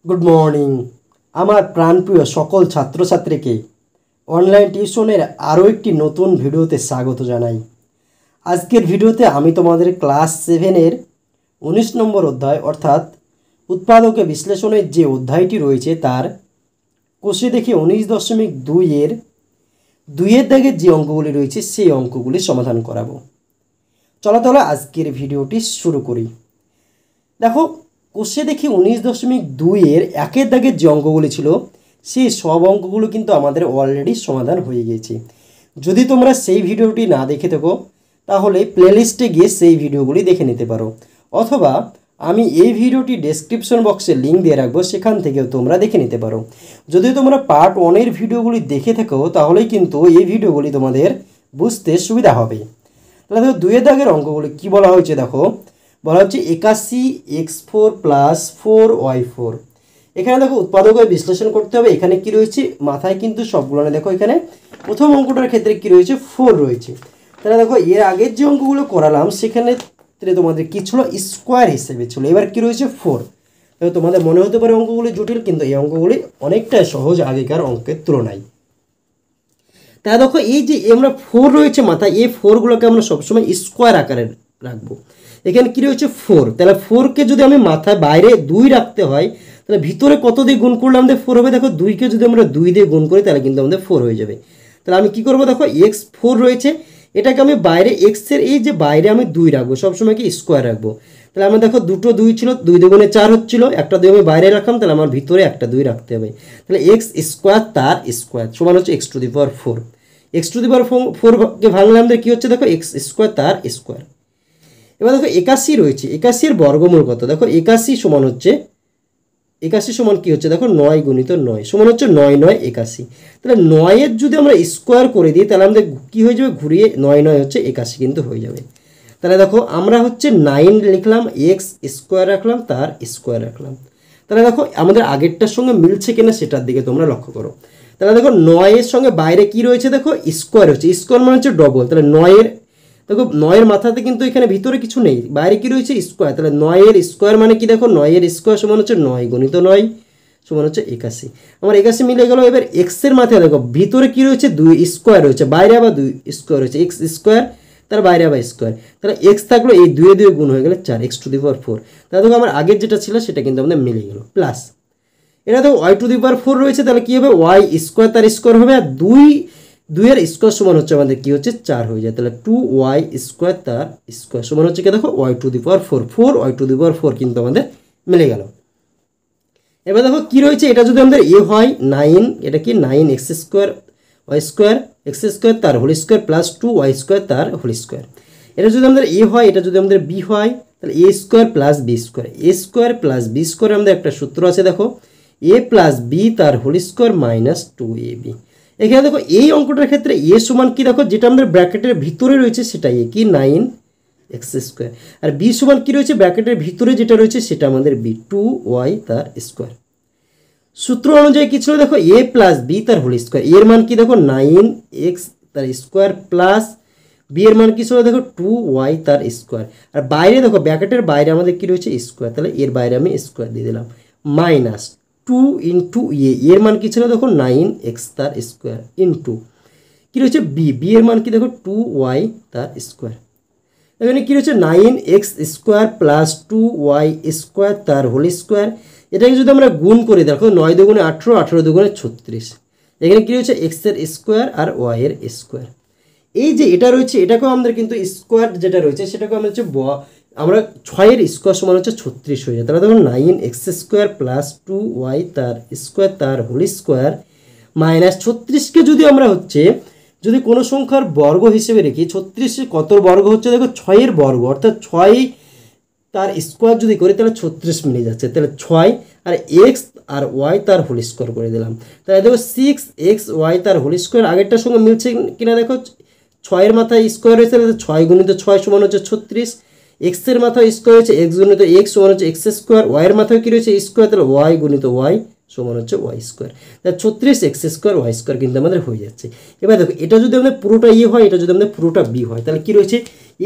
Good morning আমার প্রাণপ্রিয় সকল ছাত্রছাত্রীকে অনলাইন টিউশনের আরও একটি নতুন ভিডিওতে স্বাগত জানাই। আজকের ভিডিওতে আমি তোমাদের ক্লাস 7-এর 19 নম্বর অধ্যায় অর্থাৎ উৎপাদকে বিশ্লেষণের যে অধ্যায়টি রয়েছে তার কোষে দেখে 19.2-এর 2-এর দাগের যে অঙ্কগুলি রয়েছে সেই অঙ্কগুলি সমাধান করাবো। চলো আজকের ভিডিওটি শুরু করি। দেখো, কোষে দেখি 19.2-এর 1-এর দাগের যে অঙ্কগুলি ছিল সেই সব অঙ্কগুলো কিন্তু আমাদের অলরেডি সমাধান হয়ে গিয়েছে। যদি তোমরা সেই ভিডিওটি না দেখে থাকো তাহলে প্লেলিস্টে গিয়ে সেই ভিডিওগুলি দেখে নিতে পারো, অথবা আমি এই ভিডিওটি ডেসক্রিপশন বক্সে লিঙ্ক দিয়ে রাখবো, সেখান থেকেও তোমরা দেখে নিতে পারো। যদি তোমরা পার্ট 1-এর ভিডিওগুলি দেখে থাকো তাহলেই কিন্তু এই ভিডিওগুলি তোমাদের বুঝতে সুবিধা হবে। তাহলে দেখো 2-এর দাগের অঙ্কগুলি কী বলা হয়েছে, দেখো বলা হচ্ছে 81x4 + 4y4। এখানে দেখো উৎপাদকের বিশ্লেষণ করতে হবে। এখানে কি রয়েছে মাথায় কিন্তু সবগুলো না, দেখো এখানে প্রথম অঙ্কটার ক্ষেত্রে কি রয়েছে 4 রয়েছে। তাহলে দেখো এর আগের যে অঙ্কগুলো করালাম সেখানে তোমাদের কি ছিল স্কোয়ার হিসেবে ছিল, এবার কি রয়েছে 4। তোমাদের মনে হতে পারে অঙ্কগুলি জটিল, কিন্তু এই অঙ্কগুলি অনেকটাই সহজ আগেকার অঙ্কের তুলনায়। তা দেখো এই যে আমরা 4 রয়েছে মাথায়, এই 4গুলোকে আমরা সবসময় স্কোয়ার আকারে রাখবো। এখানে কি রয়েছে 4, তাহলে 4কে যদি আমি মাথায় বাইরে 2 রাখতে হয় তাহলে ভিতরে কত দিয়ে গুণ করলে আমাদের 4 হবে। দেখো 2কে যদি আমরা 2 দিয়ে গুণ করি তাহলে কিন্তু আমাদের 4 হয়ে যাবে। তাহলে আমি কি করব, দেখো x4 রয়েছে, এটাকে আমি বাইরে এক্সের এই যে বাইরে আমি 2 রাখবো, সবসময় কি স্কোয়ার রাখবো। তাহলে আমার দেখো দুটো 2 ছিল, 2 দুগুণে 4 হচ্ছিল, একটা 2 আমি বাইরে রাখলাম, তাহলে আমার ভিতরে একটা 2 রাখতে হবে। তাহলে x স্কোয়ার তার স্কোয়ার সমান হচ্ছে x⁴। x⁴কে ভাঙলে আমাদের কী হচ্ছে, দেখো x স্কোয়ার তার স্কোয়ার। এবার দেখো 81 রয়েছে, 81-এর বর্গমূল কত, দেখো 81 সমান হচ্ছে 81 সমান কী হচ্ছে, দেখো 9 × 9 সমান হচ্ছে 9 9 81। তাহলে 9-এর যদি আমরা স্কোয়ার করে দিই তাহলে আমাদের কী হয়ে যাবে, ঘুরিয়ে 9 9 হচ্ছে 81 কিন্তু হয়ে যাবে। তাহলে দেখো আমরা হচ্ছে 9 লিখলাম, x স্কোয়ার রাখলাম, তার স্কোয়ার রাখলাম। তাহলে দেখো আমাদের আগেরটার সঙ্গে মিলছে কিনা সেটার দিকে তোমরা লক্ষ্য করো। তাহলে দেখো 9-এর সঙ্গে বাইরে কি রয়েছে, দেখো স্কোয়ার হচ্ছে, স্কোয়ার মানে হচ্ছে ডবল। তাহলে 9-এর দেখো 9-এর মাথাতে কিন্তু এখানে ভিতরে কিছু নেই, বাইরে কি রয়েছে স্কোয়ার। তাহলে 9-এর স্কোয়ার মানে কি, দেখো 9-এর স্কোয়ার সমান হচ্ছে 9 × 9 সমান হচ্ছে 81। আমার 81 মিলে গেল। এবার এক্সের মাথায় দেখো ভিতরে কি রয়েছে 2 স্কোয়ার রয়েছে, বাইরে আবার 2 স্কোয়ার রয়েছে, এক্স স্কোয়ার তার বাইরে আবার স্কোয়ার। তাহলে এক্স থাকলো, এই 2 2 গুণ হয়ে গেলে 4 x⁴। তাহলে দেখো আমার আগের যেটা ছিল সেটা কিন্তু আমাদের মিলে গেল। প্লাস এটা দেখো y⁴ রয়েছে, তাহলে কি হবে y স্কোয়ার তার স্কোয়ার হবে, আর 2 এর স্কোয়ার সমান হচ্ছে আমাদের কি হচ্ছে 4 হয়ে যায়। তাহলে 2y স্কোয়ার তার স্কোয়ার সমান হচ্ছে কি, দেখো y⁴ 4y⁴ কিন্তু আমাদের মিলে গেল। এবার দেখো কি রয়েছে, এটা যদি আমাদের a হয় 9, এটা কি 9x square y square x² তার whole square plus 2y square তার হোল স্কোয়ার। এটা যদি আমাদের a হয়, এটা যদি আমাদের b হয় তাহলে a square plus b square, a square plus b square আমাদের একটা সূত্র আছে, দেখো a প্লাস b তার হোল স্কোয়ার মাইনাস 2ab। এখানে দেখো এই অঙ্কটার ক্ষেত্রে a সমান কি, দেখো যেটা আমাদের ব্র্যাকেটের ভিতরে রয়েছে সেটা a কি 9x স্কোয়ার, আর b সমান কি রয়েছে ব্র্যাকেটের ভিতরে যেটা রয়েছে সেটা আমাদের b 2y তার স্কোয়ার। সূত্র অনুযায়ী কি ছিল, দেখো a প্লাস b তার হোল স্কোয়ার, এর মান কি দেখো 9x তার স্কোয়ার প্লাস b এর মান কি ছিল, দেখো 2y তার স্কোয়ার, আর বাইরে দেখো ব্র্যাকেটের বাইরে আমাদের কি রয়েছে স্কোয়ার, তাহলে এর বাইরে আমি স্কোয়ার দিয়ে দিলাম, মাইনাস 2 × a, এর মান কি ছিল দেখো 9x তার স্কোয়ার, ইন্টু কি রয়েছে b এর মান কি দেখো 2y তার স্কোয়ার। এখানে কি রয়েছে 9x square plus 2y square তার হোল স্কোয়ার। এটাকে যদি আমরা গুণ করি, দেখো 9 দুগুণে 18, 18 দুগুণে 36। এখানে কি রয়েছে x এর স্কোয়ার আর y এর স্কোয়ার। এই যে এটা রয়েছে এটাকেও আমাদের কিন্তু স্কোয়ার যেটা রয়েছে সেটাকে আমরা হচ্ছে আমরা 6-এর স্কোয়ার সমান হচ্ছে 36 হয়ে যায়। তাহলে দেখো 9x স্কোয়ার প্লাস 2y তার স্কোয়ার তার হোল স্কোয়ার মাইনাস 36কে যদি আমরা হচ্ছে যদি কোনো সংখ্যার বর্গ হিসেবে রেখি, 36 কত বর্গ হচ্ছে, দেখো 6-এর বর্গ, অর্থাৎ 6 তার স্কোয়ার যদি করি তাহলে 36 মিলে যাচ্ছে। তাহলে 6 আর এক্স আর ওয়াই তার হোল স্কোয়ার করে দিলাম। তাহলে দেখো 6xy তার হোল স্কোয়ার আগেরটার সঙ্গে মিলছে কিনা, দেখো 6-এর মাথায় স্কোয়ার রয়েছে, 6 × 6 সমান হচ্ছে 36, এক্সের মাথায় স্কোয়ার হচ্ছে x × x সমান হচ্ছে x স্কোয়ার, ওয়াইয়ের মাথায় কী রয়েছে স্কোয়ার, তাহলে y × y সমান হচ্ছে y স্কোয়ার। তাহলে 36x স্কোয়ার y স্কোয়ার কিন্তু আমাদের হয়ে যাচ্ছে। এবার দেখো এটা যদি আমাদের পুরোটা হয়, এটা যদি আমাদের পুরোটা b হয়, তাহলে কি রয়েছে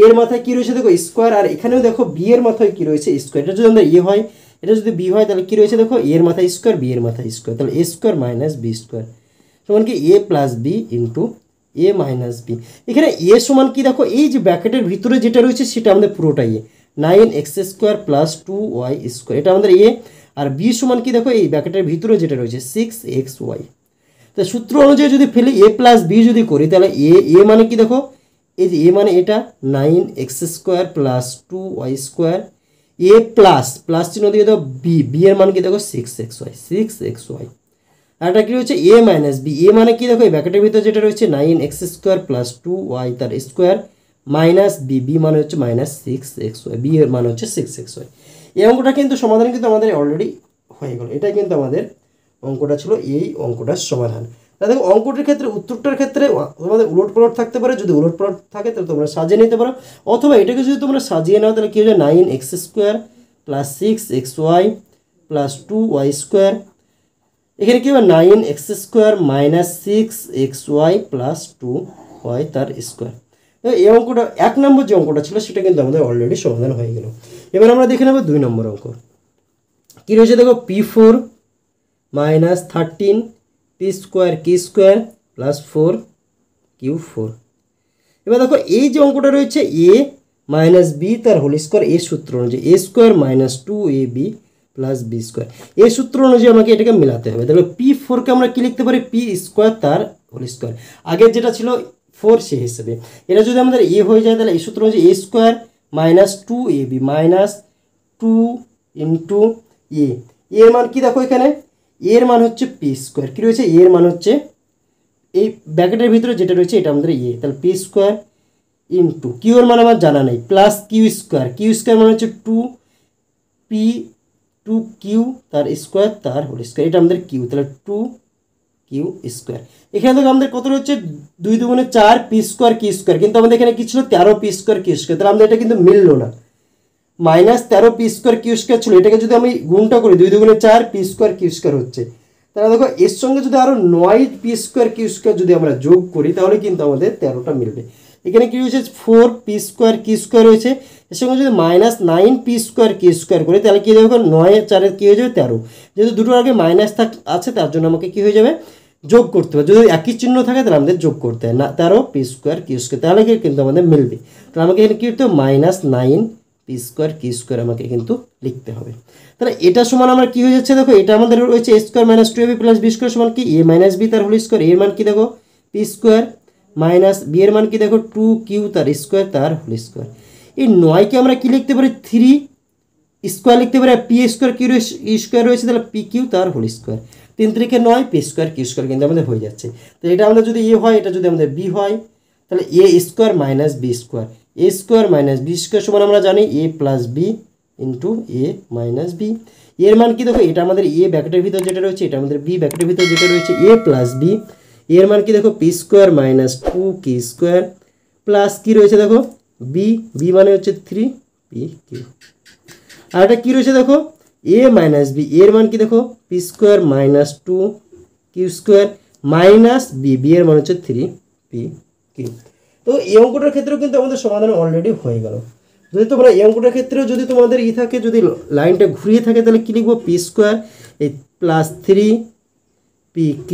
এর মাথায় কি রয়েছে দেখো স্কোয়ার, আর এখানেও দেখো b এর মাথায় কি রয়েছে স্কোয়ার। এটা যদি আমাদের হয় এটা যদি বি হয় তাহলে কী রয়েছে দেখো, এর মাথায় স্কোয়ার বি এর মাথায় স্কোয়ার, তাহলে A square minus B square সমান কি A plus B into A minus B. এখানে এ সমান কি দেখো, এই যে ব্র্যাকেটের ভিতরে যেটা রয়েছে সেটা আমাদের পুরোটাই এ, 9x² প্লাস 2y স্কোয়ার, এটা আমাদের এ। আর বি সমান কি দেখো, এই ব্র্যাকেটের ভিতরে যেটা রয়েছে 6xy। তো সূত্র অনুযায়ী যদি ফেলি এ প্লাস বি যদি করি তাহলে এ মানে কি দেখো, এই যে এ মানে এটা 9x² plus 2y square, A plus plus চিহ্ন দিয়ে দাও বি এর মান কি দেখো 6xy। আর এটা কি রয়েছে এ মাইনাস বি, এ মানে কি দেখো, এই ব্র্যাকেটের ভিতরে যেটা রয়েছে 9x² প্লাস 2y তার স্কোয়ার মাইনাস বি মানে হচ্ছে মাইনাস 6xy, বি এর মান হচ্ছে 6xy। এই অঙ্কটা কিন্তু সমাধান কিন্তু আমাদের অলরেডি হয়ে গেল, এটাই কিন্তু আমাদের অঙ্কটা ছিল, এই অঙ্কটার সমাধান। তা দেখো অঙ্কটির ক্ষেত্রে উত্তরটার ক্ষেত্রে তোমাদের উলটপালট থাকতে পারে, যদি উলটপালট থাকে তাহলে তোমরা সাজিয়ে নিতে পারো, অথবা এটাকে যদি তোমরা সাজিয়ে নাও তাহলে কী হয়ে যায় 9x² plus 6xy plus 2y square, এখানে কী হবে 9x² minus 6xy plus 2y তার স্কোয়ার। এই অঙ্কটা 1 নম্বর যে অঙ্কটা ছিল সেটা কিন্তু আমাদের অলরেডি সমাধান হয়ে গেল। এবার আমরা দেখে নেব 2 নম্বর অঙ্ক কী রয়েছে দেখো, p4 minus 13 p² plus 4q4। এবার দেখো এই যে অঙ্কটা রয়েছে এ মাইনাস বি তার হোল স্কোয়ার, এ সূত্র অনুযায়ী A square minus 2ab plus B square, এই সূত্র অনুযায়ী আমাকে এটাকে মিলাতে হবে। তাহলে p4কে আমরা কি লিখতে পারি, p² তার হোল স্কোয়ার, আগের যেটা ছিল 4 সে হিসেবে। এটা যদি আমাদের এ হয়ে যায় তাহলে এই সূত্র অনুযায়ী A square minus 2ab minus 2 into এর মান কি দেখো, এখানে এর মান হচ্ছে p², কী রয়েছে এর মান হচ্ছে এই ব্র্যাকেটের ভিতরে যেটা রয়েছে এটা আমাদের তাহলে p² ইন্টু কিউ এর মান আমার জানা নেই প্লাস কিউ² মানে হচ্ছে 2p তার স্কোয়ার তার হোল স্কোয়ার, এটা আমাদের কিউ, তাহলে 2q²। এখানে দেখো আমাদের কত রয়েছে 2 দুগুণে 4 p²q², কিন্তু আমাদের এখানে কি ছিল 13 p²q², তাহলে আমাদের এটা কিন্তু মিললো না, মাইনাস 13 p²q² ছিল, এটাকে যদি আমি গুণটা করি 2 দুগুণে 4 p²q² হচ্ছে, তাহলে দেখো এর সঙ্গে যদি আরও 9 p²q² যদি আমরা যোগ করি তাহলে কিন্তু আমাদের 13টা মিলবে। এখানে কি রয়েছে 4 p²q² রয়েছে, এর সঙ্গে যদি মাইনাস 9 p²q² করি তাহলে কী দেখো 9 4 কী হয়ে যাবে 13, যেহেতু দুটোর আগে মাইনাস আছে তার জন্য আমাকে কী হয়ে যাবে যোগ করতে হবে, যদি একই চিহ্ন থাকে তাহলে আমাদের যোগ করতে হয় না 13 p²q², তাহলে কিন্তু আমাদের মিলবে। তাহলে আমাকে এখানে কী করতে হবে মাইনাস 9 p²q² আমাকে কিন্তু লিখতে হবে। তাহলে এটা সমান আমার কি হয়ে যাচ্ছে দেখো, এটা আমাদের রয়েছে a² minus 2ab plus b² সমান কি a মাইনাস বি তার হোল স্কোয়ার, এর মান কি দেখো p² মাইনাস বি এর মান কি দেখো 2q তার স্কোয়ার তার হোল স্কোয়ার। এই 9কে আমরা কি লিখতে পারি 3 লিখতে পারি, আর p² রয়েছে তাহলে pq তার হোল স্কোয়ার, 3 3 9 p²q² কিন্তু আমাদের হয়ে যাচ্ছে। তো এটা আমাদের যদি এ হয়, এটা যদি আমাদের বি হয় তাহলে a² minus b² a² minus b² সমান আমরা জানি a plus B into A minus B. এর মান কি দেখো, এটা আমাদের এ ব্র্যাকেটের ভিতর যেটা রয়েছে এটা আমাদের বি ব্র্যাকেটের ভিতর যেটা রয়েছে এ প্লাস বি, এর মান কি দেখো p² মাইনাস 2q² প্লাস কি রয়েছে দেখো বি মানে হচ্ছে 3pq। আর এটা কী রয়েছে দেখো এ মাইনাস বি, এর মান কি দেখো p² minus 2q² minus B এর মান হচ্ছে 3pq। তো এই অঙ্কটার ক্ষেত্রেও কিন্তু আমাদের সমাধান অলরেডি হয়ে গেল। যদি তোমরা এই অঙ্কটার ক্ষেত্রেও যদি তোমাদের থাকে, যদি লাইনটা ঘুরিয়ে থাকে তাহলে কী লিখবো p² এই প্লাস 3pq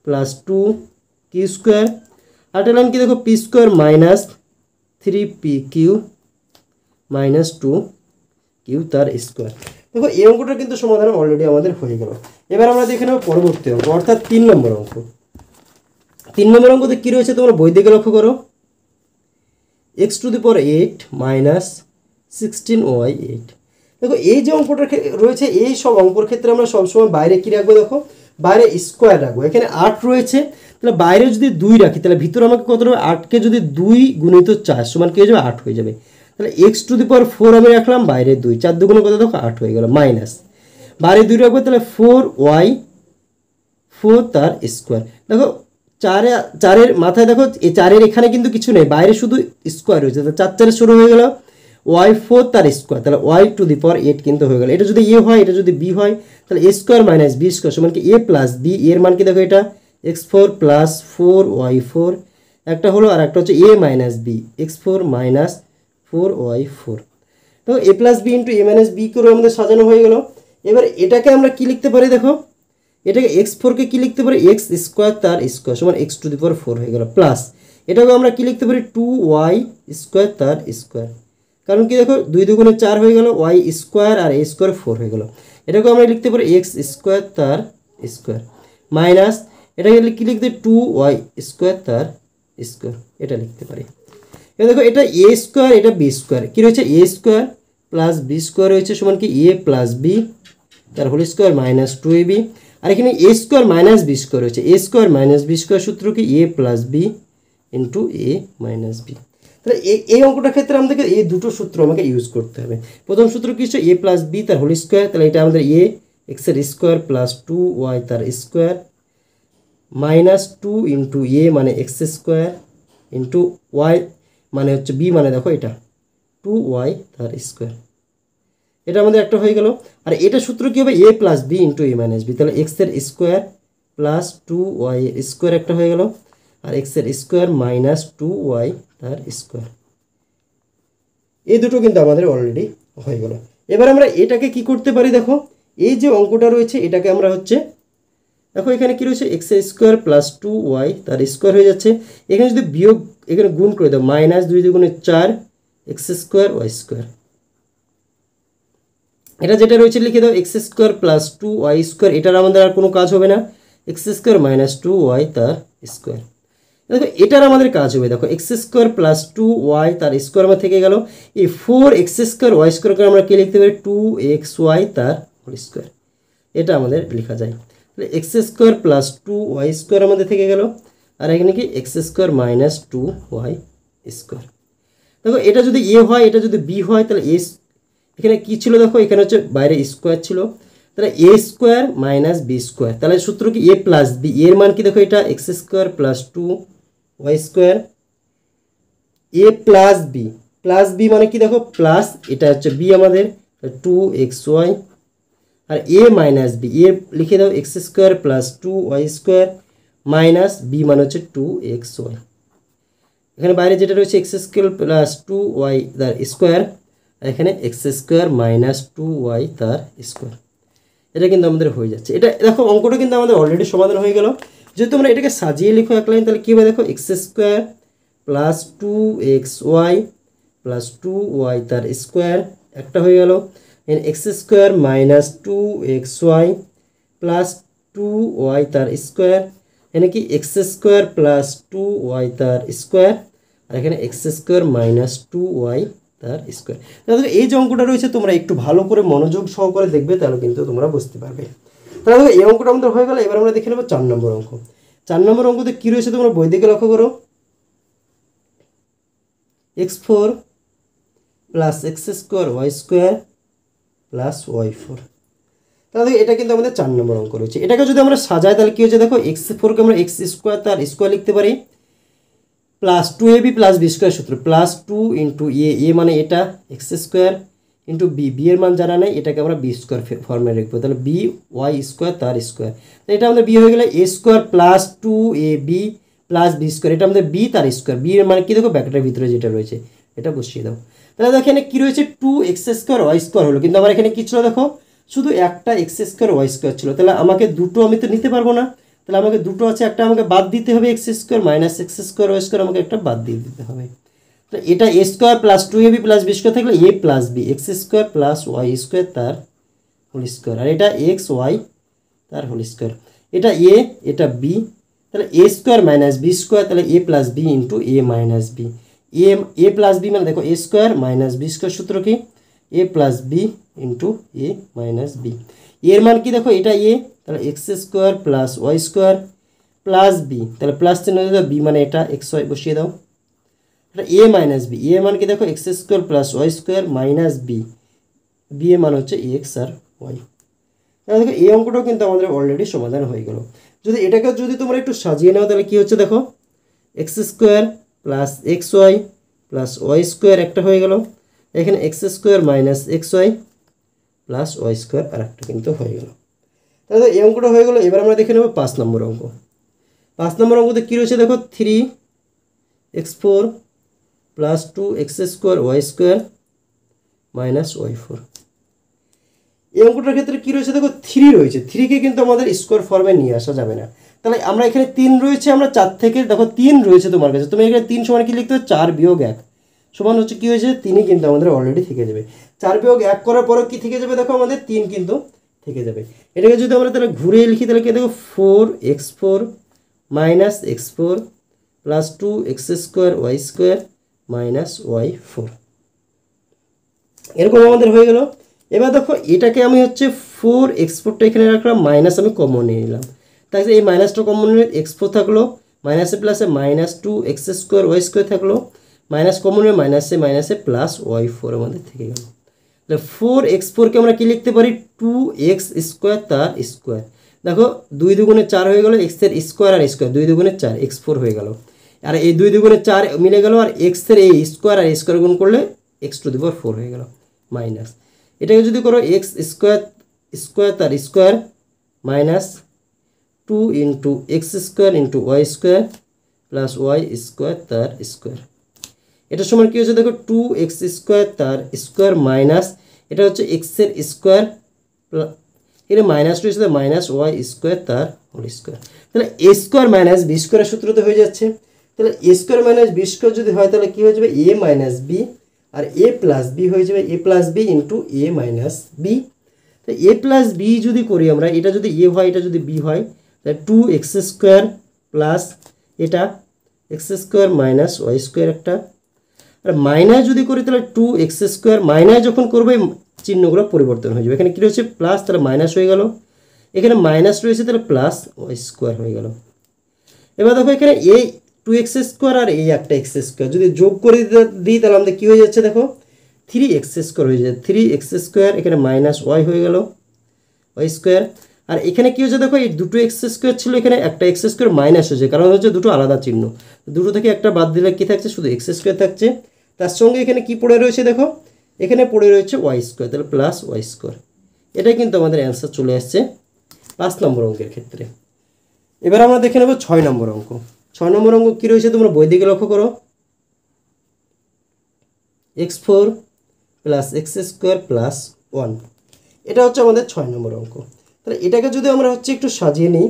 প্লাস 2q², আরেকটা লাইন কি দেখো p² minus 3pq minus 2q তার স্কোয়ার। দেখো এই অঙ্কটা কিন্তু সমাধান অলরেডি আমাদের হয়ে গেল। এবার আমরা দেখে নেব পরবর্তী অঙ্ক, অর্থাৎ 3 নম্বর অঙ্ক। 3 নম্বর অঙ্কতে কী রয়েছে তোমরা বই দিকে লক্ষ্য করো, x⁸ মাইনাস 16y8। দেখো এই যে অঙ্কটা রয়েছে এই সব অঙ্কর ক্ষেত্রে আমরা সবসময় বাইরে কী রাখবো দেখো, বাইরে স্কোয়ার রাখবো। এখানে 8 রয়েছে, তাহলে বাইরে যদি 2 রাখি তাহলে ভিতরে আমাকে কত হবে 8কে যদি 2 গুণিত 4 সমান কী হয়ে যাবে 8 হয়ে যাবে। তাহলে x⁴ আমি রাখলাম, বাইরে 2, 4 দুগুণে কত দেখো 8 হয়ে গেল, মাইনাস বাইরে 2 রাখবো তাহলে 4y4 তার স্কোয়ার। দেখো 4-এর মাথায় দেখো এই 4-এর এখানে কিন্তু কিছু নেই, বাইরে শুধু স্কোয়ার রয়েছে, তাহলে 4 4 শুরু হয়ে গেল y4 তার স্কোয়ার, তাহলে y⁸ কিন্তু হয়ে গেল। এটা যদি এ হয়, এটা যদি বি হয় তাহলে a² মাইনাস b² সমান কি a প্লাস বি, এর মান কি দেখো এটা x4 প্লাস 4y4 একটা হলো, আর একটা হচ্ছে a minus B x4 minus 4y4। তো a plus B into A minus B করে আমাদের সাজানো হয়ে গেল। এবার এটাকে আমরা কি লিখতে পারি দেখো, এটাকে x4কে কি লিখতে পারি, এক্স স্কোয়ার তার স্কোয়ার সমান এক্স টু দি পাওয়ার 4 হয়ে গেল, প্লাস এটাকে আমরা কি লিখতে পারি 2y স্কোয়ার তার স্কোয়ার, কারণ কি দেখো 2 দুগুণে 4 হয়ে গেল, y স্কোয়ার আর a স্কোয়ার 4 হয়ে গেল। এটাকে আমরা লিখতে পারি এক্স স্কোয়ার তার স্কোয়ার মাইনাস এটাকে কি লিখতে 2y স্কোয়ার তার স্কোয়ার, এটা লিখতে পারি। এবার দেখো এটা a স্কোয়ার এটা b স্কোয়ার, কি রয়েছে a square plus b square রয়েছে সমান কি a প্লাস b তার হোল স্কোয়ার মাইনাস 2ab, আর এখানে a square minus b square রয়েছে, a square minus b square সূত্র কি a plus b into a minus b। তাহলে এই অঙ্কটার ক্ষেত্রে আমাদেরকে এই দুটো সূত্র আমাকে ইউজ করতে হবে। প্রথম সূত্র কি হচ্ছে a প্লাস b তার হোল স্কোয়ার, তাহলে এটা আমাদের a এক্সের স্কোয়ার প্লাস 2y তার স্কোয়ার মাইনাস 2 ইন্টু a মানে এক্স স্কোয়ার ইন্টু y মানে হচ্ছে b মানে দেখো এটা 2y তার স্কোয়ার, এটা আমাদের একটা হয়ে গেল। আর এটা সূত্র কী হবে a plus B into A minus B, তাহলে এক্সের স্কোয়ার প্লাস 2y এর স্কোয়ার একটা হয়ে গেল, আর এক্সের স্কোয়ার মাইনাস 2y তার স্কোয়ার, এই দুটো কিন্তু আমাদের অলরেডি হয়ে গেল। এবার আমরা এটাকে কি করতে পারি দেখো, এই যে অঙ্কটা রয়েছে এটাকে আমরা হচ্ছে দেখো এখানে কি রয়েছে এক্স স্কোয়ার প্লাস 2y তার স্কোয়ার হয়ে যাচ্ছে, এখানে যদি বিয়োগ এখানে গুণ করে দাও মাইনাস 2 দুগুণে 4 এক্স স্কোয়ার ওয়াই স্কোয়ার, এটা যেটা রয়েছে লিখে দাও X square plus 2y square, এটার আমাদের আর কোনো কাজ হবে না, এক্স স্কোয়ার মাইনাস 2y তার স্কোয়ার। দেখো এটার আমাদের কাজ হবে, দেখো এক্স স্কোয়ার প্লাস 2y তার স্কোয়ার আমার থেকে গেল, এই 4x স্কোয়ার ওয়াই স্কোয়ারকে আমরা কি লিখতে পারি 2xy তার হোল স্কোয়ার, এটা আমাদের লেখা যায়। তাহলে X square plus 2y square আমাদের থেকে গেল, আর এখানে কি x square minus 2y square. দেখো এটা যদি এ হয় এটা যদি বি হয় তাহলে এখানে কি ছিল দেখো এখানে হচ্ছে বাইরে স্কোয়ার ছিল, তাহলে A square minus B square, তাহলে সূত্র কি এ প্লাস বি, এর মান কি দেখো এটা X square plus 2y square, A plus B মানে কি দেখো প্লাস এটা হচ্ছে বি আমাদের 2xy, R A minus B A লিখে দাও X square plus 2y square minus B মানে হচ্ছে 2xy, এখানে বাইরে যেটা রয়েছে এক্স স্কোয়ার প্লাস 2y তার স্কোয়ার, এখানে এক্স স্কোয়ার মাইনাস 2y তার স্কোয়ার, এটা কিন্তু আমাদের হয়ে যাচ্ছে। এটা দেখো অঙ্কটা কিন্তু আমাদের অলরেডি সমাধান হয়ে গেল। যদি তোমরা এটাকে সাজিয়ে লিখো এক লাইন তাহলে কী হবে দেখো X square plus 2xy plus 2y তার স্কোয়ার একটা হয়ে গেল, x square minus 2xy plus 2y তার স্কোয়ার, এখানে কি এক্স স্কোয়ার প্লাস 2y তার স্কোয়ার, আর এখানে এক্স স্কোয়ার মাইনাস 2y তার স্কোয়ার। তাহলে এই যে অঙ্কটা রয়েছে তোমরা একটু ভালো করে মনোযোগ সহকারে দেখবে তাহলে কিন্তু তোমরা বুঝতে পারবে। তাহলে এই অঙ্কটা আমাদের হয়ে গেল। এবার আমরা দেখে নেবো 4 নম্বর অঙ্ক। 4 নম্বর অঙ্কতে কী রয়েছে তোমরা বই দিকে লক্ষ্য করো, x4 plus X square Y square plus y4, তাহলে এটা কিন্তু আমাদের 4 নম্বর অঙ্ক রয়েছে। এটাকে যদি আমরা সাজাই তাহলে কী হচ্ছে দেখো x4কে আমরা এক্স স্কোয়ার তার স্কোয়ার লিখতে পারি plus 2ab plus B square সূত্র প্লাস 2 ইন্টু এ মানে এটা এক্স স্কোয়ার ইন্টু বি এর মান জানা নেই, এটাকে আমরা বি স্কোয়ার ফর্মে লিখবো, তাহলে বি ওয়াই স্কোয়ার তার স্কোয়ার, এটা আমাদের বি হয়ে গেলে A square plus 2ab plus B square, এটা আমাদের বি তার স্কোয়ার, বি এর মানে কি দেখো ব্র্যাকেটের ভিতরে যেটা রয়েছে এটা বসিয়ে দাও। তাহলে দেখো এখানে কী রয়েছে 2x স্কোয়ার ওয়াই স্কোয়ার হলো, কিন্তু আমার এখানে কী ছিল দেখো শুধু একটা এক্স স্কোয়ার ওয়াই স্কোয়ার ছিল, তাহলে আমাকে দুটো আমি তো নিতে পারবো না, তাহলে আমাকে দুটো আছে একটা আমাকে বাদ দিতে হবে, X square minus X square Y square আমাকে একটা বাদ দিয়ে দিতে হবে, তো এটা A square plus 2ab plus B square থাকলে A plus B X square plus Y square তার হোল স্কোয়ার, আর এটা এক্স ওয়াই তার হোল স্কোয়ার, এটা এ এটা বি, তাহলে A square minus B square, তাহলে A plus B into A minus B, A plus B মানে দেখো A square minus B square সূত্র কি A plus B into A minus B, এর মান কি দেখো এটা এ, তাহলে X square plus Y square plus B, তাহলে প্লাস চিহ্ন দিয়ে দাও বি মানে এটা এক্স ওয়াই বসিয়ে দাও, তাহলে এ মাইনাস বি, এ মান কি দেখো X square plus Y square minus B, B এর মান হচ্ছে এক্স আর ওয়াই। তাহলে দেখো এই অঙ্কটাও কিন্তু আমাদের অলরেডি সমাধান হয়ে গেল। যদি এটাকে যদি তোমরা একটু সাজিয়ে নাও তাহলে কী হচ্ছে দেখো X square plus X Y plus Y square একটা হয়ে গেল, এখানে X square minus X Y plus Y square আর একটা কিন্তু হয়ে গেল। তাহলে এই অঙ্কটা হয়ে গেলো। এবার আমরা দেখে নেব 5 নম্বর অঙ্ক। 5 নম্বর অঙ্কতে কী রয়েছে দেখো 3x4 plus 2x square Y square minus Y four. এই অঙ্কটার ক্ষেত্রে কী রয়েছে দেখো, 3 রয়েছে, 3কে কিন্তু আমাদের স্কোয়ার ফর্মে নিয়ে আসা যাবে না। তাহলে আমরা এখানে 3 রয়েছে, আমরা 4 থেকে দেখো 3 রয়েছে তোমার কাছে, তুমি এখানে 3 সমান কি লিখতে হবে, 4 বিয়োগ 1 সমান হচ্ছে কী হয়েছে, 3ই কিন্তু আমাদের অলরেডি থেকে যাবে। 4 বিয়োগ 1 করার পরও কি থেকে যাবে দেখো, আমাদের 3 কিন্তু থেকে যাবে। এটাকে যদি আমরা তাহলে ঘুরে লিখি তাহলে কি দেখো, 4x4 minus x4 plus 2x square Y square minus Y four, এরকম আমাদের হয়ে গেল। এবার দেখো এটাকে আমি হচ্ছে 4x4টা এখানে রাখলাম, মাইনাস আমি কমন নিয়ে নিলাম, তাই এই মাইনাসটা কমন নিয়ে x4 থাকলো, মাইনাসে প্লাসে minus 2x square Y square থাকলো, মাইনাস কমন নিয়ে মাইনাসে মাইনাসে প্লাস ওয়াই ফোর আমাদের থেকে গেল। তাহলে 4x4কে আমরা কি লিখতে পারি, 2x স্কোয়ার তার স্কোয়ার। দেখো 2 দুগুণে 4 হয়ে গেল, x এর স্কোয়ার আর স্কোয়ার 2 দুগুণে 4 x4 হয়ে গেল, আর এই 2 দুগুণে 4 মিলে গেল, আর x এর এই স্কোয়ার আর স্কোয়ার গুণ করলে x⁴ হয়ে গেল মাইনাস। এটাকে যদি করো x স্কোয়ার স্কোয়ার তার square minus 2 into X square into Y square plus Y square তার স্কোয়ার। এটার সময় কী হচ্ছে দেখো, 2x স্কোয়ার তার স্কোয়ার মাইনাস এটা হচ্ছে x এর স্কোয়ার, এটা মাইনাস রয়েছে মাইনাস ওয়াই স্কোয়ার তার হোল স্কোয়ার। তাহলে এ স্কোয়ার মাইনাস বি স্কোয়ারের সূত্রতে হয়ে যাচ্ছে। তাহলে A square minus B square যদি হয় তাহলে কী হয়ে যাবে, এ মাইনাস বি, আর এ প্লাস বি হয়ে যাবে এ plus B into A minus B. তো এ প্লাস বি যদি করি আমরা, এটা যদি এ হয় এটা যদি বি হয়, তাহলে 2x স্কোয়ার প্লাস এটা X square minus Y square একটা, আর মাইনাস যদি করি তাহলে 2x স্কোয়ার, মাইনাস যখন করবো চিহ্নগুলো পরিবর্তন হয়ে যাবে, এখানে কী রয়েছে প্লাস তাহলে মাইনাস হয়ে গেল, এখানে মাইনাস রয়েছে তাহলে প্লাস ওয়াই স্কোয়ার হয়ে গেল। এবার দেখো এখানে এই 2x স্কোয়ার আর এই একটা এক্স স্কোয়ার যদি যোগ করে দিই তাহলে আমাদের কী হয়ে যাচ্ছে দেখো, 3x স্কোয়ার হয়ে যাচ্ছে, 3x স্কোয়ার এখানে মাইনাস ওয়াই হয়ে গেল ওয়াই স্কোয়ার, আর এখানে কী হচ্ছে দেখো, এই দুটো এক্স স্কোয়ার ছিল, এখানে একটা এক্স স্কোয়ার মাইনাস হয়েছে, কারণ হচ্ছে দুটো আলাদা চিহ্ন, দুটো থেকে একটা বাদ দিলে কী থাকছে, শুধু এক্স স্কোয়ার থাকছে, তার সঙ্গে এখানে কি পড়ে রয়েছে দেখো, এখানে পড়ে রয়েছে ওয়াই স্কোয়ার, তাহলে প্লাস ওয়াই স্কোয়ার। এটাই কিন্তু আমাদের অ্যান্সার চলে আসছে 5 নম্বর অঙ্কের ক্ষেত্রে। এবার আমরা দেখে নেব 6 নম্বর অঙ্ক। 6 নম্বর অঙ্ক কী রয়েছে তোমরা বই দিকে লক্ষ্য করো, x4 plus X square plus 1, এটা হচ্ছে আমাদের 6 নম্বর অঙ্ক। তাহলে এটাকে যদি আমরা হচ্ছে একটু সাজিয়ে নিই,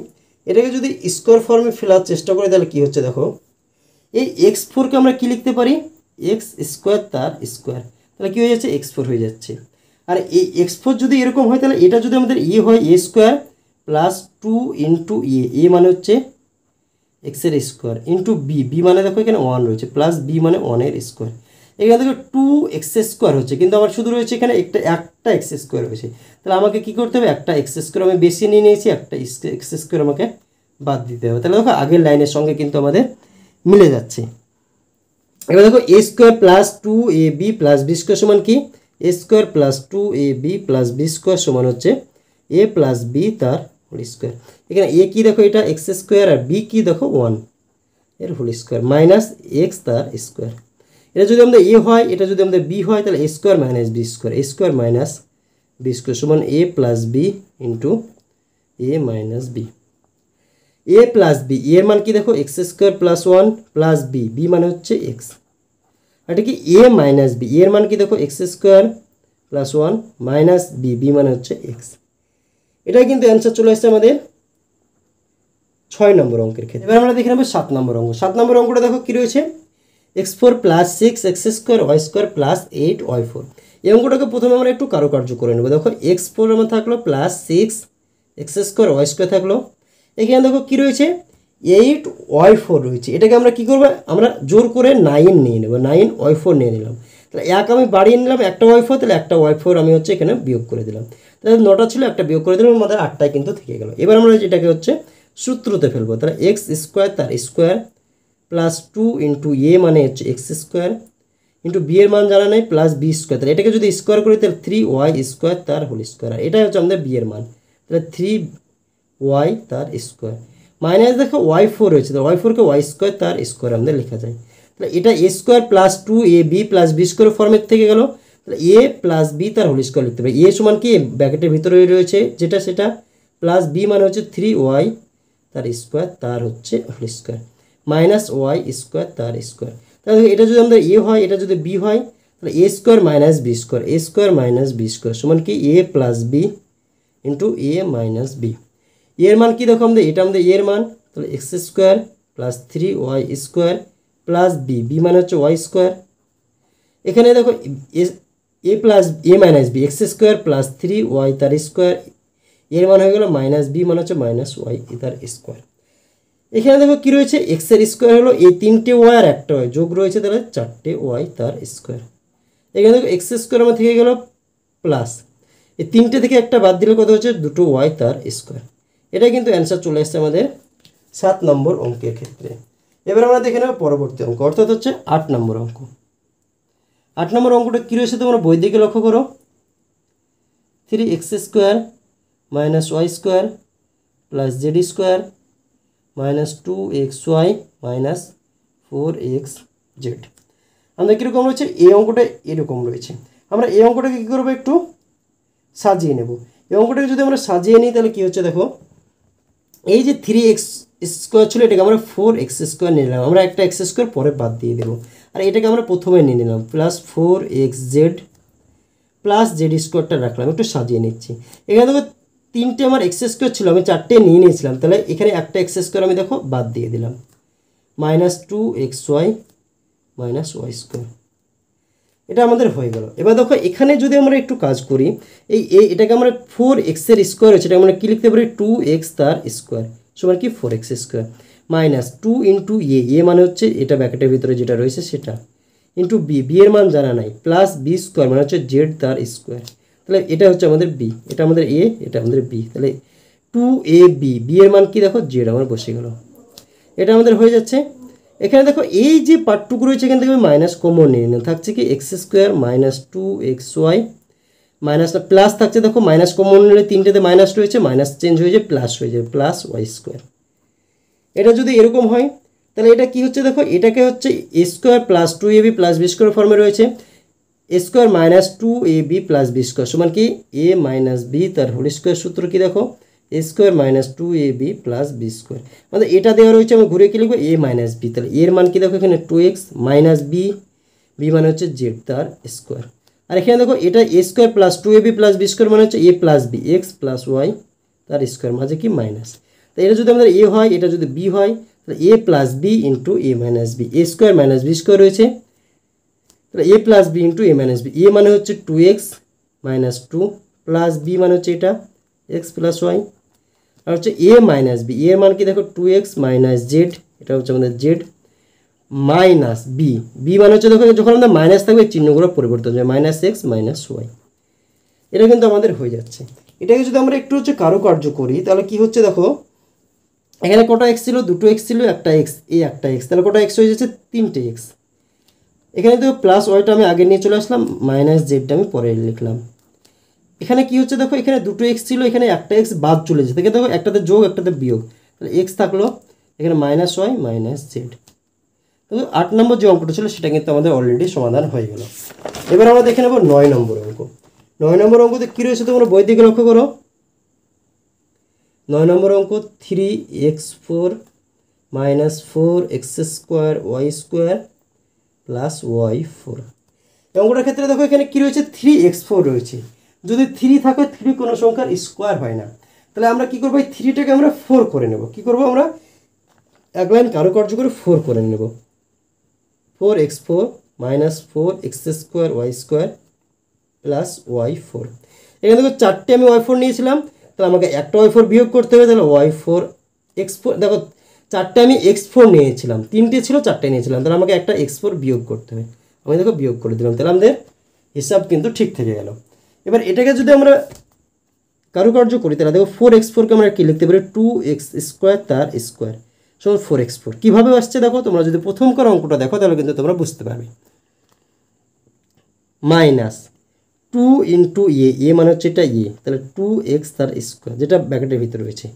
এটাকে যদি স্কোয়ার ফর্মে ফেলার চেষ্টা করি তাহলে কী হচ্ছে দেখো, এই x4কে আমরা কী লিখতে পারি, এক্স স্কোয়ার তার স্কোয়ার, তাহলে কী হয়ে যাচ্ছে x4 হয়ে যাচ্ছে। আর এই x4 যদি এরকম হয় তাহলে এটা যদি আমাদের হয় এ স্কোয়ার প্লাস 2 ইন্টু এ মানে হচ্ছে এক্সের স্কোয়ার ইন্টু বি মানে দেখো এখানে 1 রয়েছে প্লাস বি মানে 1-এর স্কোয়ার, এখানে দেখো 2x স্কোয়ার হচ্ছে, কিন্তু আমার শুধু রয়েছে এখানে একটা এক্স স্কোয়ার রয়েছে, তাহলে আমাকে কী করতে হবে, একটা এক্স স্কোয়ার আমি বেশি নিয়ে নিয়েছি, একটা এক্স স্কোয়ার আমাকে বাদ দিতে হবে। তাহলে দেখো আগের লাইনের সঙ্গে কিন্তু আমাদের মিলে যাচ্ছে। এবার দেখো A square plus 2ab plus B square সমান কি, A square plus 2ab plus B square সমান হচ্ছে এ প্লাস বি তার হোল স্কোয়ার। এখানে এ কি দেখো এটা এক্স স্কোয়ার, আর বি কি দেখো 1 এর হোল স্কোয়ার মাইনাস এক্স তার স্কোয়ার। এটা যদি আমাদের এ হয়, এটা যদি আমাদের বি হয়, তাহলে A square minus B square, A square minus B square সমান A plus B into A minus B. A plus B, এর মান কি দেখো X square plus 1 plus B মানে হচ্ছে এক্স, আর এটা কি এ মাইনাস বি, এর মান কি দেখো X square plus 1 minus B মানে হচ্ছে এক্স। এটাই কিন্তু অ্যান্সার চলে আসছে আমাদের 6 নম্বর অঙ্কের ক্ষেত্রে। এবার আমরা দেখে নেব 7 নম্বর অঙ্ক। 7 নম্বর অঙ্কটা দেখো কী রয়েছে, x4 plus 6x square Y square plus 8y4। এই অঙ্কটাকে প্রথমে আমরা একটু কারুকার্য করে নেব। দেখো x4 আমার থাকলো plus 6x square Y square থাকলো, এখানে দেখো কী রয়েছে 8y4 রয়েছে, এটাকে আমরা কী করবো, আমরা জোর করে 9 নিয়ে নেব, 9y4 নিয়ে নিলাম, তাহলে এক আমি বাড়িয়ে নিলাম একটা y4, তাহলে একটা y4 আমি হচ্ছে এখানে বিয়োগ করে দিলাম, তাহলে 9টা ছিল একটা বিয়োগ করে দিলাম, আমাদের 8টাই কিন্তু থেকে গেল। এবার আমরা এটাকে হচ্ছে সূত্রতে ফেলবো, তাহলে এক্স স্কোয়ার তার স্কোয়ার প্লাস 2 ইন্টু এ মানে হচ্ছে এক্স স্কোয়ার ইন্টু বি এর মান জানা নেই প্লাস বি স্কোয়ার, তাহলে এটাকে যদি স্কোয়ার করি তাহলে 3y স্কোয়ার তার হোল স্কোয়ার, আর এটাই হচ্ছে আমাদের বি এর মান, তাহলে 3y তার স্কোয়ার মাইনাস দেখো y4 রয়েছে, তো y4কে ওয়াই স্কোয়ার তার স্কোয়ার আমাদের লেখা যায়, তাহলে এটা A square plus 2ab plus B square ফর্মের থেকে গেল, তাহলে এ প্লাস বি তার হোল স্কোয়ার লিখতে পারি, এ সমান কি ব্র্যাকেটের ভিতরে রয়েছে যেটা সেটা, প্লাস বি মানে হচ্ছে 3y তার স্কোয়ার তার হচ্ছে whole square minus Y square তার স্কোয়ার। তাহলে এটা যদি আমাদের এ হয়, এটা যদি বি হয়, তাহলে A square minus B square, A square minus B square সমান কি A plus B into A minus B. এর মান কি দেখো আমাদের, এটা আমাদের এর মান, তাহলে X square plus 3y square plus B, B মানে হচ্ছে ওয়াই স্কোয়ার। এখানে দেখো A plus A minus B, X square plus 3y তার স্কোয়ার, এর মান হয়ে গেল মাইনাস বি মানে হচ্ছে মাইনাস ওয়াই তার স্কোয়ার। এখানে দেখো কী রয়েছে, এক্সের স্কোয়ার হলো এই 3টে ওয়াই আর একটা ওয়াই যোগ রয়েছে, তাহলে 4টে ওয়াই তার স্কোয়ার। এখানে দেখো এক্স স্কোয়ার আমার থেকে গেল প্লাস এই 3টে থেকে একটা বাদ দিলে কত হচ্ছে, 2 ওয়াই তার স্কোয়ার। এটা কিন্তু অ্যান্সার চলে আসছে আমাদের 7 নম্বর অঙ্কের ক্ষেত্রে। এবার আমরা দেখে নেব পরবর্তী অঙ্ক, অর্থাৎ হচ্ছে 8 নম্বর অঙ্ক। 8 নম্বর অঙ্কটা কী রয়েছে তোমরা বই দিকে লক্ষ্য করো, 3x square minus Y square plus Z square minus 2xy minus 4xz। আমাদের কীরকম রয়েছে, এই অঙ্কটা এরকম রয়েছে। আমরা এই অঙ্কটাকে কী করবো, একটু সাজিয়ে নেব। এই অঙ্কটাকে যদি আমরা সাজিয়ে নিই তাহলে কী হচ্ছে দেখো, এই যে 3x স্কোয়ার ছিল এটাকে আমরা 4x স্কোয়ার নিয়ে নিলাম, আমরা একটা এক্স স্কোয়ার পরে বাদ দিয়ে দেবো, আর এটাকে আমরা প্রথমে নিয়ে নিলাম প্লাস 4xz প্লাস জেড স্কোয়ারটা রাখলাম। একটু সাজিয়ে নিচ্ছি, এখানে দেখো 3টে আমার এক্স স্কোয়ার ছিল, আমি 4টে নিয়ে নিয়েছিলাম, তাহলে এখানে একটা এক্স স্কোয়ার আমি দেখো বাদ দিয়ে দিলাম, minus 2xy minus Y square. এটা আমাদের হয়ে গেল। এবার দেখো এখানে যদি আমরা একটু কাজ করি, এটাকে আমরা 4x এর স্কোয়ার হচ্ছে, এটা আমরা কী লিখতে পারি, 2x তার স্কোয়ার সমান কি 4x square minus 2 into A মানে হচ্ছে এটা ব্র্যাকেটের ভিতরে যেটা রয়েছে সেটা, ইন্টু বি, বি এর মান জানা নাই, প্লাস বি স্কোয়ার মানে হচ্ছে জেড তার স্কোয়ার। তাহলে এটা হচ্ছে আমাদের বি, এটা আমাদের এ, এটা আমাদের বি, তাহলে 2ab, বি এর মান কি দেখো জেড আমার বসে গেল। এটা আমাদের হয়ে যাচ্ছে। এখানে দেখো এই যে পার্টটুকু রয়েছে এখান থেকে আমি মাইনাস কমন নিয়ে নিলাম, থাকছে কি x square minus 2xy minus plus থাকছে, দেখো মাইনাস কমন নিলে 3টেতে মাইনাস রয়েছে, মাইনাস চেঞ্জ হয়ে যায় প্লাস হয়ে যাবে, প্লাস ওয়াই স্কোয়ার। এটা যদি এরকম হয় তাহলে এটা কি হচ্ছে দেখো, এটাকে হচ্ছে A square plus 2ab plus B square ফর্মে রয়েছে, A square minus 2ab plus B square সমান কি এ মাইনাস বি তার হোল স্কোয়ার। সূত্র কি দেখো, A square minus 2ab plus B square, মানে এটা দেওয়া রয়েছে, আমি ঘুরে কি লিখবো এ মাইনাস বি, তাহলে এর মান কি দেখো এখানে 2x মাইনাস বি, বি মানে হচ্ছে জেড তার স্কোয়ার। আর এখানে দেখো এটা A square plus 2ab plus B square মানে হচ্ছে A plus B, X plus Y তার স্কোয়ার, মাঝে কি মাইনাস। তো এটা যদি আমাদের এ হয়, এটা যদি বি হয়, তাহলে A plus B into A minus B, A square minus B square রয়েছে, তাহলে A plus B into A minus B, এ মানে হচ্ছে 2x মাইনাস 2 প্লাস বি মানে হচ্ছে এটা এক্স প্লাস ওয়াই, আর হচ্ছে এ মাইনাস বি, এর মান কি দেখো 2x মাইনাস জেড, এটা হচ্ছে আমাদের জেড মাইনাস বি, বি মানে হচ্ছে দেখো যখন আমাদের মাইনাস থাকবে চিহ্নগুলো পরিবর্তন হবে, মাইনাস এক্স মাইনাস ওয়াই। এটা কিন্তু আমাদের হয়ে যাচ্ছে। এটাকে যদি আমরা একটু হচ্ছে কারুকার্য করি তাহলে কি হচ্ছে দেখো, এখানে কটা এক্স ছিল, 2টো এক্স ছিল, একটা এক্স, এই একটা এক্স, তাহলে কটা এক্স হয়ে যাচ্ছে 3টে এক্স। এখানে তো প্লাস ওয়াইটা আমি আগে নিয়ে চলে আসলাম, মাইনাস জেডটা আমি পরে লিখলাম। এখানে কি হচ্ছে দেখো, এখানে 2টো এক্স ছিল, এখানে একটা এক্স বাদ চলে যাচ্ছে, দেখে দেখো একটাতে যোগ একটাতে বিয়োগ, তাহলে এক্স থাকলো, এখানে মাইনাস ওয়াই মাইনাস জেড। তো 8 নম্বর যে অঙ্কটা ছিল সেটা কিন্তু আমাদের অলরেডি সমাধান হয়ে গেল। এবার আমরা দেখে নেব 9 নম্বর অঙ্ক। 9 নম্বর অঙ্কতে কী রয়েছে তোমরা বই দিকে লক্ষ্য করো, 9 নম্বর অঙ্ক 3x4 minus 4x square Y square plus y4। এই অঙ্কটার ক্ষেত্রে দেখো এখানে কী রয়েছে, 3x4 রয়েছে। যদি 3 থাকে 3 কোনো সংখ্যার স্কোয়ার হয় না, তাহলে আমরা কী করবো, এই 3টাকে আমরা 4 করে নেব। কী করবো আমরা, এক লাইন কারুকার্য করে 4 করে নেব, 4x4 minus 4x square Y square plus y4। এখানে দেখো 4টে আমি y4 নিয়েছিলাম, তাহলে আমাকে একটা y4 বিয়োগ করতে হবে, তাহলে y4 x4, দেখো 4টে আমি x4 নিয়েছিলাম, 3টে ছিল 4টে নিয়েছিলাম, তাহলে আমাকে একটা x4 বিয়োগ করতে হবে, আমি দেখো বিয়োগ করে দিলাম, তাহলে আমাদের হিসাব কিন্তু ঠিক থেকে গেল। এবার এটাকে যদি আমরা কারুকার্য করি তাহলে দেখো 4x4কে আমরা কি লিখতে পারি, 2x স্কোয়ার তার স্কোয়ার সমান 4x4। কীভাবে আসছে দেখো, তোমরা যদি প্রথমকার অঙ্কটা দেখো তাহলে কিন্তু তোমরা বুঝতে পারবে, মাইনাস 2 ইন্টু এ মানে হচ্ছে এটা এ, তাহলে 2x তার স্কোয়ার যেটা ব্র্যাকেটের ভিতরে রয়েছে,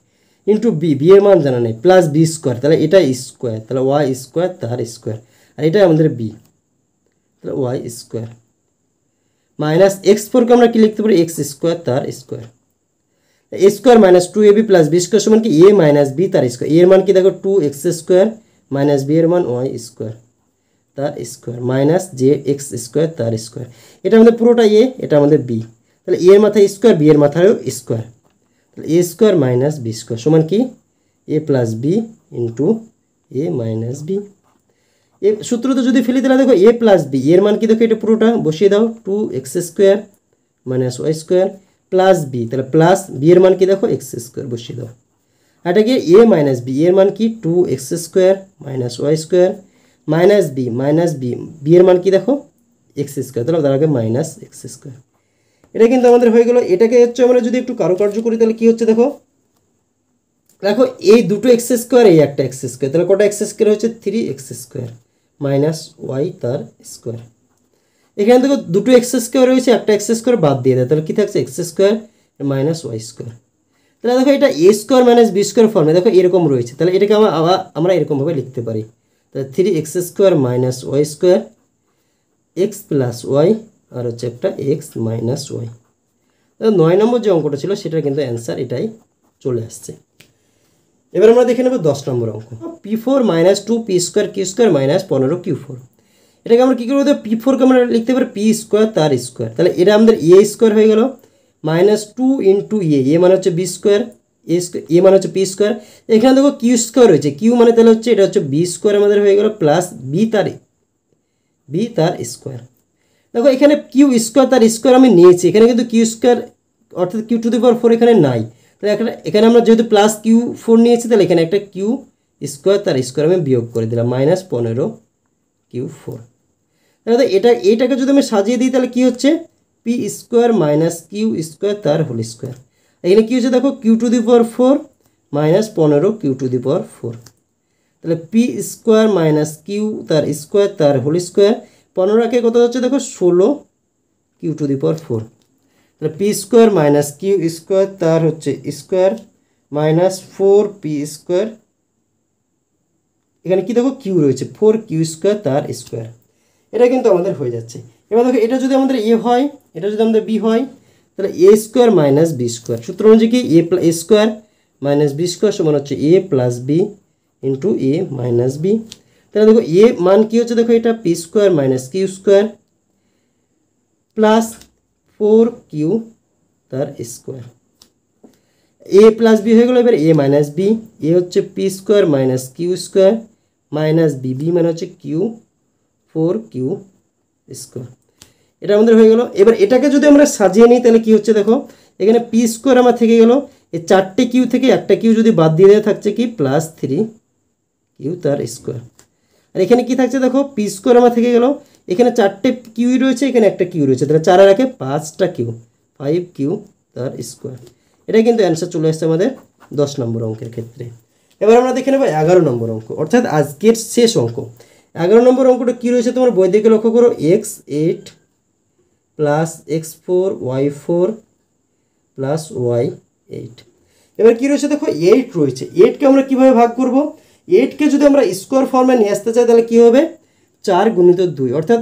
ইন্টু বি এর মান জানা নেই, প্লাস বি স্কোয়ার, তাহলে এটা স্কোয়ার, তাহলে ওয়াই স্কোয়ার তার স্কোয়ার, আর এটা আমাদের বি, তাহলে ওয়াই স্কোয়ার মাইনাস x4কে আমরা কি লিখতে পারি, এক্স স্কোয়ার তার square, A square minus 2ab plus B square সমান কি এ মাইনাস বি তার স্কোয়ার, এর মান কি দেখো 2x স্কোয়ার মাইনাস বি এর মান ওয়াই স্কোয়ার, তার square minus J x square তার স্কোয়ার। এটা আমাদের পুরোটা এ, এটা আমাদের বি, তাহলে এ এর মাথায় স্কোয়ার, বি এর মাথায়ও স্কোয়ার, তাহলে A square minus B square সমান কি A plus B into A minus B. এ সূত্রতে যদি ফেলি তাহলে দেখো এ প্লাস বি, এর মান কি দেখো এটা পুরোটা বসিয়ে দাও, 2x square minus Y square plus B, তাহলে প্লাস বি এর মান কি দেখো এক্স স্কোয়ার বসিয়ে দাও। আর এটা কি এ মাইনাস বি, এর মান কি 2x square minus Y square minus B, B এর মান কি দেখো এক্স স্কোয়ার, তাহলে তার আগে মাইনাস এক্স স্কোয়ার। এটা কিন্তু আমাদের হয়ে গেল। এটাকে হচ্ছে আমরা যদি একটু কারুকার্য করি তাহলে কি হচ্ছে দেখো, দেখো এই দুটো এক্স স্কোয়ার, এই একটা এক্স স্কোয়ার, তাহলে কটা এক্স স্কোয়ার হচ্ছে 3x স্কোয়ার মাইনাস ওয়াই তার স্কোয়ার। এখানে দেখো দুটো এক্স স্কোয়ার রয়েছে, একটা এক্স স্কোয়ার বাদ দিয়ে দেয়, তাহলে কী থাকছে X square minus Y square. তাহলে দেখো এটা A square minus B square ফর্মে দেখো এরকম রয়েছে, তাহলে এটাকে আমরা এরকমভাবে লিখতে পারি, তাহলে 3x square minus Y square X plus Y আর হচ্ছে একটা এক্স মাইনাস ওয়াই। 9 নম্বর যে অঙ্কটা ছিল সেটার কিন্তু অ্যান্সার এটাই চলে আসছে। এবার আমরা দেখে নেব 10 নম্বর অঙ্ক, P4 minus 2 P square Q square minus 15 Q4। এটাকে আমরা কী করবো, P4কে আমরা লিখতে পারি পি স্কোয়ার তার স্কোয়ার, তাহলে এটা আমাদের এ স্কোয়ার হয়ে গেল মাইনাস 2 ইন্টু এ মানে হচ্ছে বি স্কোয়ার, এ মানে হচ্ছে পি স্কোয়ার, এখানে দেখো কিউ স্কোয়ার রয়েছে, কিউ মানে তাহলে হচ্ছে এটা হচ্ছে বি স্কোয়ার আমাদের হয়ে গেল প্লাস বি তার স্কোয়ার। দেখো এখানে কিউ স্কোয়ার তার স্কোয়ার আমি নিয়েছি, এখানে কিন্তু কিউ স্কোয়ার অর্থাৎ Q⁴ এখানে নাই, তাহলে এখানে আমরা যেহেতু প্লাস Q4 নিয়েছি তাহলে এখানে একটা কিউ স্কোয়ার তার স্কোয়ার আমি বিয়োগ করে দিলাম মাইনাস 15Q4। তাহলে এইটাকে যদি আমি সাজিয়ে দিই তাহলে কী হচ্ছে P square minus Q square তার হোল স্কোয়ার। এখানে কী হচ্ছে দেখো Q⁴ মাইনাস 15Q⁴, তাহলে পি স্কোয়ার মাইনাস কিউ তার স্কোয়ার তার হোল স্কোয়ার, 15কে কত হচ্ছে দেখো 16Q⁴, তাহলে P square minus Q square তার হচ্ছে স্কোয়ার মাইনাস 4p স্কোয়ার, এখানে কি দেখো কিউ রয়েছে 4Q স্কোয়ার তার স্কোয়ার। এটা কিন্তু আমাদের হয়ে যাচ্ছে। এবার দেখো এটা যদি আমাদের এ হয়, এটা যদি আমাদের বি হয়, তাহলে A square minus B square, সূত্র অনুযায়ী কি A square minus B square সমান হচ্ছে A plus B into A minus B. তাহলে দেখো এ মান কি হচ্ছে দেখো এটা P square minus Q square plus 4Q তার স্কোয়ার, এ প্লাস বি হয়ে গেলো। এবার এ মাইনাস বি, এ হচ্ছে P square minus Q square minus B মানে হচ্ছে Q4Q স্কোয়ার, এটা আমাদের হয়ে গেল। এবার এটাকে যদি আমরা সাজিয়ে নিই তাহলে কি হচ্ছে দেখো, এখানে পি স্কোয়ার আমার থেকে গেল, এই 4টে কিউ থেকে একটা কিউ যদি বাদ দিয়ে দেওয়া থাকছে কি প্লাস 3Q তার স্কোয়ার। আর এখানে কি থাকছে দেখো পি স্কোয়ার আমার থেকে গেল, এখানে 4টে কিউই রয়েছে, এখানে একটা কিউ রয়েছে, তাহলে 4 আর একে 5টা কিউ 5Q তার স্কোয়ার। এটা কিন্তু অ্যান্সার চলে আসছে আমাদের 10 নম্বর অঙ্কের ক্ষেত্রে। এবার আমরা দেখে নেব 11 নম্বর অঙ্ক, অর্থাৎ আজকের শেষ অঙ্ক। 11 নম্বর অঙ্কটা কী রয়েছে তোমার বই দেখে লক্ষ্য করো, x8 plus x4 y4 plus y8। এবার কী রয়েছে দেখো 8 রয়েছে, 8কে আমরা কীভাবে ভাগ করব, 8কে যদি আমরা স্কোয়ার ফর্মে নিয়ে আসতে চাই তাহলে কী হবে 4 গুণিত 2, অর্থাৎ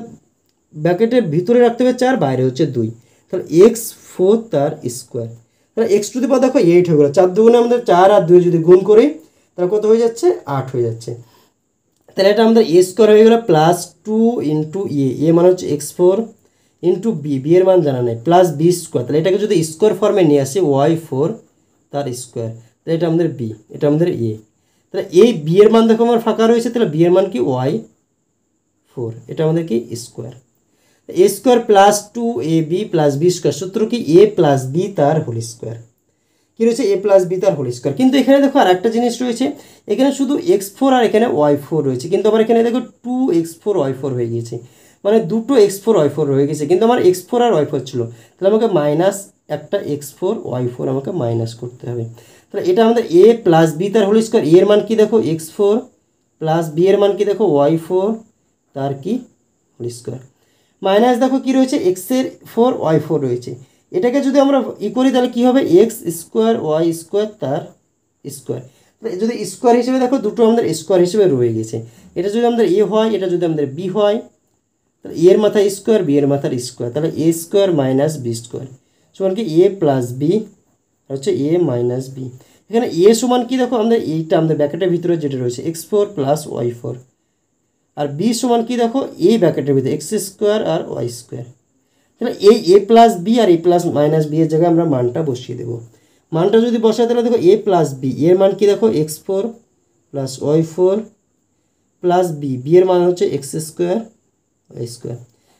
ব্র্যাকেটের ভিতরে রাখতে হবে 4, বাইরে হচ্ছে 2, তাহলে x4 তার স্কোয়ার। তাহলে x⁴ দেখো 8 হয়ে গেল, 4 দুগুণে আমাদের 4 আর 2 যদি গুণ করি তাহলে কত হয়ে যাচ্ছে 8 হয়ে যাচ্ছে। তাহলে এটা আমাদের এ স্কোয়ার হয়ে গেল প্লাস 2 ইন্টু এ মানে হচ্ছে x4 ইন্টু বি এর মান জানা নেই প্লাস বি স্কোয়ার, তাহলে এটাকে যদি স্কোয়ার ফর্মে নিয়ে আসি y4 তার স্কোয়ার, তাহলে এটা আমাদের বি, এটা আমাদের এ। তাহলে এই বি এর মান দেখো আমার ফাঁকা রয়েছে, তাহলে বি এর মান কি y4, এটা আমাদের কি square. A square plus 2ab plus B square, সূত্র কি এ প্লাস বি তার হোল স্কোয়ার, কী রয়েছে এ প্লাস বি তার হোল স্কোয়ার। কিন্তু এখানে দেখো আর একটা জিনিস রয়েছে, এখানে শুধু x4 আর এখানে y4 রয়েছে, কিন্তু আমার এখানে দেখো 2x4 y4 হয়ে গিয়েছে, মানে দুটো x4 y4 হয়ে গেছে, কিন্তু আমার x4 আর y4 ছিল, তাহলে আমাকে মাইনাস একটা x4 y4 আমাকে মাইনাস করতে হবে। তাহলে এটা আমাদের এ প্লাস বি তার হোল স্কোয়ার, এর মান কি দেখো x4 প্লাস বি এর মান কি দেখো y4 তার কি হোল স্কোয়ার, মাইনাস দেখো কি রয়েছে x4 y4 রয়েছে, এটাকে যদি আমরা করি তাহলে কী হবে x স্কোয়ার ওয়াই স্কোয়ার তার স্কোয়ার। যদি স্কোয়ার হিসেবে দেখো দুটো আমাদের স্কোয়ার হিসেবে রয়ে গেছে, এটা যদি আমাদের এ হয়, এটা যদি আমাদের বি হয়, তাহলে এর মাথায় স্কোয়ার বি এর মাথার স্কোয়ার, তাহলে A square minus B square সমান কি এ প্লাস বি হচ্ছে এ মাইনাস বি। এখানে এ সমান কি দেখো আমাদের এইটা আমাদের ব্র্যাকেটের ভিতরে যেটা রয়েছে x4 প্লাস y4, আর বি সমান কি দেখো এ ব্র্যাকেটের ভিতরে এক্স স্কোয়ার আর ওয়াই স্কোয়ার। তাহলে এই এ প্লাস বি আর এ প্লাস মাইনাস বি এর জায়গায় আমরা মানটা বসিয়ে দেবো। মানটা যদি বসাই তাহলে দেখো এ প্লাস বি এর মান কি দেখো X four plus Y four plus B B এর মান হচ্ছে এক্স স্কোয়ার ওয়াই স্কোয়ার।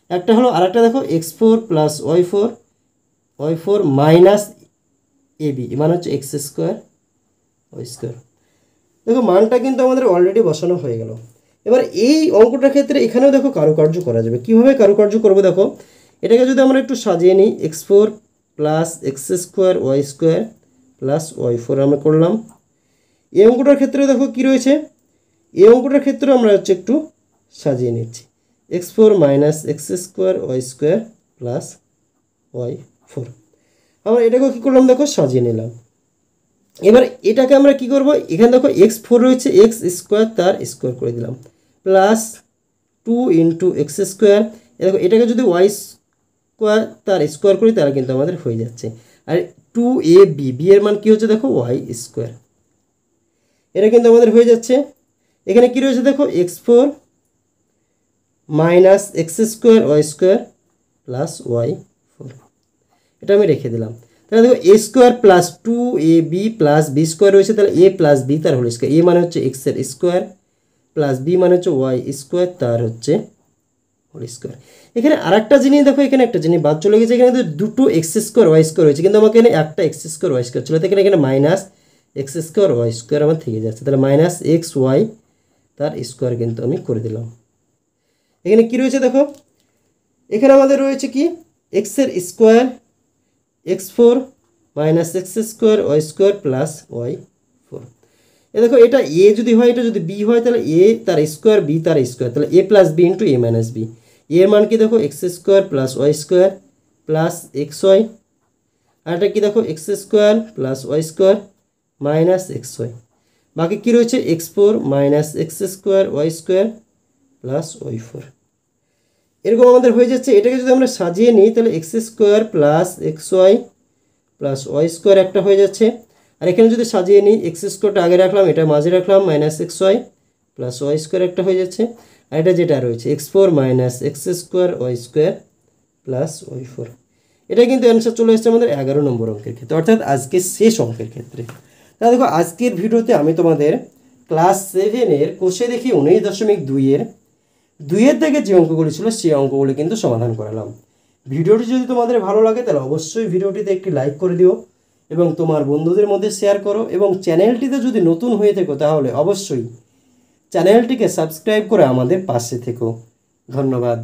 একটা হলো আর একটা দেখো X four plus Y four minus A B মান হচ্ছে এক্স স্কোয়ার ওয়াই স্কোয়ার। দেখো মানটা কিন্তু আমাদের অলরেডি বসানো হয়ে গেল। এবার এই অঙ্কটার ক্ষেত্রে এখানেও দেখো কারুকার্য করা যাবে। কীভাবে কারুকার্য করবো দেখো, এটাকে যদি আমরা একটু সাজিয়ে নিই X four plus X square Y square plus Y four আমরা করলাম। এই অঙ্কটার ক্ষেত্রে দেখো কি রয়েছে, এই অঙ্কটার ক্ষেত্রে আমরা হচ্ছে একটু সাজিয়ে নিচ্ছি X four minus X square Y square plus Y four. আমরা এটাকেও কী করলাম দেখো সাজিয়ে নিলাম। এবার এটাকে আমরা কি করব, এখানে দেখো এক্স ফোর রয়েছে এক্স স্কোয়ার তার স্কোয়ার করে দিলাম প্লাস 2 ইন্টু এক্স স্কোয়ার। দেখো এটাকে যদি ওয়াই স্কোয়ার তার স্কোয়ার করি তাহলে কিন্তু আমাদের হয়ে যাচ্ছে। আর 2ab বি এর মান কী হচ্ছে দেখো ওয়াই স্কোয়ার, এটা কিন্তু আমাদের হয়ে যাচ্ছে। এখানে কি রয়েছে দেখো X four minus X square Y square plus Y four, এটা আমি রেখে দিলাম। তাহলে দেখো A square plus 2ab plus B square রয়েছে, তাহলে এ প্লাস বি তার হোল স্কোয়ার, এ মানে হচ্ছে এক্সের স্কোয়ার প্লাস বি মানে হচ্ছে ওয়াই স্কোয়ার তার হচ্ছে হোল স্কোয়ার। এখানে আর একটা জিনিস দেখো, এখানে একটা জিনিস বাদ চলে গেছে, এখানে দুটো এক্স স্কোয়ার ওয়াই স্কোয়ার রয়েছে কিন্তু আমাকে এখানে একটা এক্স স্কোয়ার ওয়াই স্কোয়ার ছিল, এখানে এখানে minus X square Y square আমার থেকে যাচ্ছে, তাহলে মাইনাস এক্স ওয়াই তার স্কোয়ার কিন্তু আমি করে দিলাম। এখানে কি রয়েছে দেখো, এখানে আমাদের রয়েছে কি এক্সের square X four minus X square Y square plus Y four. A দেখো এটা এ যদি হয়, এটা যদি বি হয় তাহলে এ তার স্কোয়ার বি তার স্কোয়ার, তাহলে A plus B into A minus B. এর মান কি দেখো X square plus Y square plus X Y, আর এটা কি দেখো X square plus Y square minus X Y. বাকি কী রয়েছে X four minus X square Y square plus Y four. এরকম আমাদের হয়ে যাচ্ছে। এটাকে যদি আমরা সাজিয়ে নিই তাহলে X square plus X Y plus Y square একটা হয়ে যাচ্ছে। আর এখানে যদি সাজিয়ে নিই এক্স স্কোয়ারটা আগে রাখলাম, এটা মাঝে রাখলাম, minus X Y plus Y square একটা হয়ে যাচ্ছে। আর এটা যেটা রয়েছে X four minus X square Y square plus Y four. এটা কিন্তু অ্যান্সার চলে এসেছে আমাদের 11 নম্বর অঙ্কের ক্ষেত্রে, অর্থাৎ আজকে শেষ অঙ্কের ক্ষেত্রে। তাহলে দেখো আজকের ভিডিওতে আমি তোমাদের ক্লাস 7-এর কোষে দেখি 19.2-এর 2-এর থেকে যে অঙ্কগুলি ছিল সেই অঙ্কগুলি কিন্তু সমাধান করালাম। ভিডিওটি যদি তোমাদের ভালো লাগে তাহলে অবশ্যই ভিডিওটিতে একটি লাইক করে দিও এবং তোমার বন্ধুদের মধ্যে শেয়ার করো, এবং চ্যানেলটিতে যদি নতুন হয়ে থেকো তাহলে অবশ্যই চ্যানেলটিকে সাবস্ক্রাইব করে আমাদের পাশে থেকো। ধন্যবাদ।